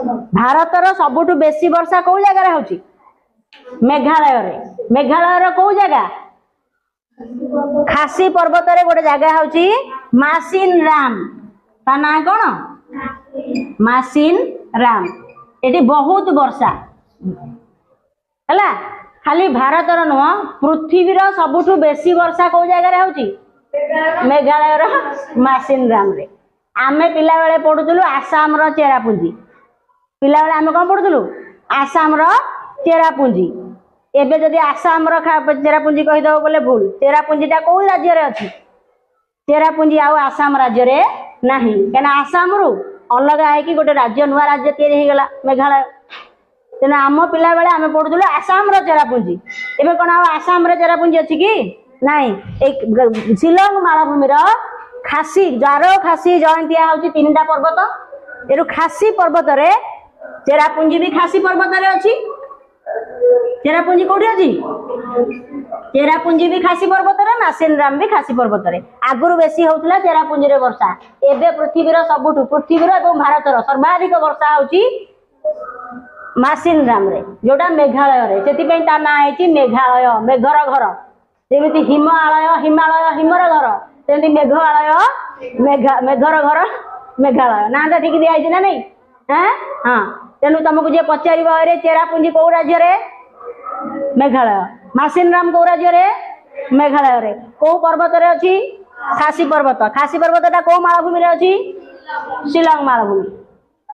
भारतर सबुठ बेसी वर्षा कौ जगह होची मेघालय रे मेघालय रो कौ जगह खासी पर्वत रे गोटे जगह होची मासिन राम ता ना कोन मासिन राम एटी बहुत वर्षा हला खाली भारतर नुह पृथ्वीर सबुठ बेसी वर्षा कौ जगह होची मेघालय रो मासिन राम रे आमे पिला बेले पढुतलु आसाम रो चेरापुंजी पिला बेले आमे कोन पढुतलु आसाम रो चेरापुंजी एबे जदि आसाम रो चेरापुंजी कहि दो बोले भूल चेरापुंजीटा को राज्य रे अछि चेरापुंजी आउ आसाम राज्य रे नाही केना आसाम रु अलग है कि गोटे राज्य नुआ राज्य तैयारी हे गला मेघालय तेना आम पिला बेले आमे पढुतलु आसाम रो चेरापुंजी एबे कोन आउ आसाम रे चेरापुंजी अछि कि नाही एक शिलंग मालभूमि रो खासी जारो खासी जयंतिया होची तीनटा पर्वत एरु खासी पर्वत रे चेरापुंजी भी खासी पर्वत रे अछि चेरापुंजी कोठी अछि चेरापुंजी भी खासी पर्वत रे मासिन राम भी खासी पर्वत रे आगुरु बेसी होतला चेरापुंजी रे वर्षा एबे पृथ्वीर सबुठु पृथ्वीर एवं भारतर सर्वाधिक वर्षा होची मासिन राम रे जोटा मेघालय रे सेति पई ता ना आइची मेघालय मेघर घर जेमिति हिमालय हिमालय हिमर घर तेमति मेघालय मेघर घर मेघालय नाटा ठीक दिया आइची ना नहीं हैं हां तेनु तुमको जे पचारिबा रे चेरापुंजी को राज्य रे मेघालय मासिन राम को राज्य रे मेघालय रे को पर्वत रे अछि खासी पर्वत को मालभूमि रे अछि शिलंग मालभूमि।